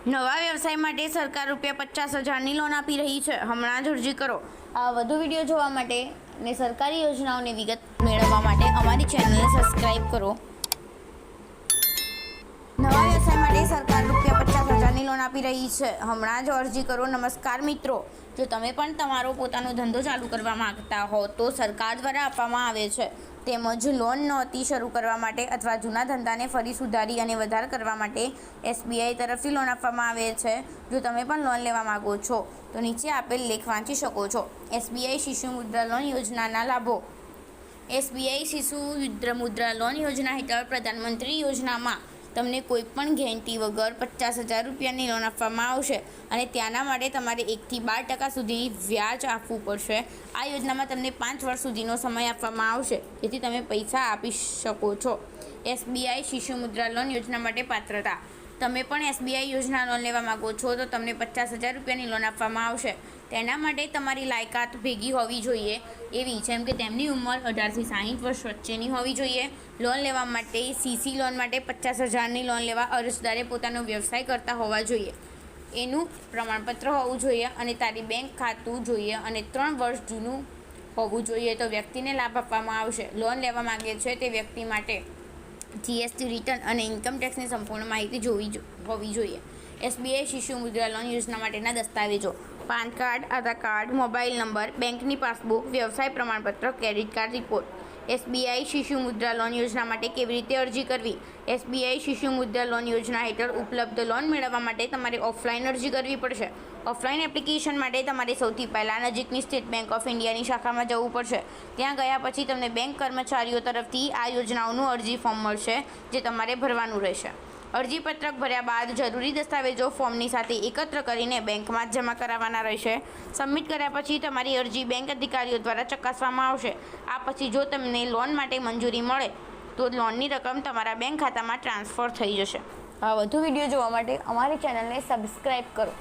નવા વ્યવસાય માટે સરકાર ₹50,000ની લોન આપી રહી છે. હમણાં જ અરજી કરો. આ વધુ વિડીયો જોવા માટે અને સરકારી યોજનાઓની વિગત મેળવવા માટે અમારી ચેનલને સબસ્ક્રાઇબ કરો. નવા વ્યવસાય માટે સરકાર ₹50,000ની લોન આપી રહી છે. હમણાં જ અરજી કરો. નમસ્કાર મિત્રો, જો તમે પણ તમારો પોતાનો ધંધો ચાલુ કરવા માંગતા હો તો સરકાર દ્વારા આપવામાં આવે છે તેમજ લોન નહોતી શરૂ કરવા માટે અથવા જૂના ધંધાને ફરી સુધારી અને વધાર કરવા માટે SBI તરફથી લોન આપવામાં આવે છે. જો તમે પણ લોન લેવા માંગો છો તો નીચે આપેલ લેખ વાંચી શકો છો. SBI શિશુ મુદ્રા લોન યોજનાના લાભો. SBI શિશુ મુદ્રા લોન યોજના હેઠળ પ્રધાનમંત્રી યોજનામાં તમને કોઈપણ ગેરંટી વગર ₹50,000ની લોન આપવામાં આવશે અને ત્યાંના માટે તમારે 1 થી 12% સુધી વ્યાજ આપવું પડશે. આ યોજનામાં તમને 5 વર્ષ સુધીનો સમય આપવામાં આવશે જેથી તમે પૈસા આપી શકો છો. SBI શિશુ મુદ્રા લોન યોજના માટે પાત્રતા. તમે પણ SBI યોજના લોન લેવા માગો છો તો તમને ₹50,000ની લોન આપવામાં આવશે. તેના માટે તમારી લાયકાત ભેગી હોવી જોઈએ એવી, જેમ કે તેમની ઉંમર 18 થી 60 વર્ષ વચ્ચેની હોવી જોઈએ. લોન લેવા માટે CC લોન માટે ₹50,000ની લોન લેવા અરજદારે પોતાનો વ્યવસાય કરતા હોવા જોઈએ, એનું પ્રમાણપત્ર હોવું જોઈએ અને તારી બેંક ખાતું જોઈએ અને 3 વર્ષ જૂનું હોવું જોઈએ તો વ્યક્તિને લાભ આપવામાં આવશે. લોન લેવા માંગે છે તે વ્યક્તિ માટે GST રિટર્ન અને ઇન્કમ ટેક્સની સંપૂર્ણ માહિતી હોવી જોઈએ. SBI શિશુ મુદ્રા લોન યોજના માટેના દસ્તાવેજો: પાન કાર્ડ, આધાર કાર્ડ, મોબાઈલ નંબર, બેંકની પાસબુક, વ્યવસાય પ્રમાણપત્ર, ક્રેડિટ કાર્ડ રિપોર્ટ. SBI શિશુ મુદ્રા લોન યોજના માટે કેવી રીતે અરજી કરવી? SBI શિશુ મુદ્રા લોન યોજના હેઠળ ઉપલબ્ધ લોન મેળવવા માટે તમારે ઓફલાઈન અરજી કરવી પડશે. ઓફલાઈન એપ્લિકેશન માટે તમારે સૌથી પહેલાં નજીકની સ્ટેટ બેંક ઓફ ઇન્ડિયાની શાખામાં જવું પડશે. ત્યાં ગયા પછી તમને બેંક કર્મચારીઓ તરફથી આ યોજનાઓનું અરજી ફોર્મ મળશે જે તમારે ભરવાનું રહેશે. અરજીપત્રક ભર્યા બાદ જરૂરી દસ્તાવેજો ફોર્મની સાથે એકત્ર કરીને બેંકમાં જમા કરાવવાના રહેશે. સબમિટ કર્યા પછી તમારી અરજી બેંક અધિકારીઓ દ્વારા ચકાસવામાં આવશે. આ પછી જો તમને લોન માટે મંજૂરી મળે તો લોનની રકમ તમારા બેંક ખાતામાં ટ્રાન્સફર થઈ જશે. આ વધુ વિડીયો જોવા માટે અમારી ચેનલને સબસ્ક્રાઈબ કરો.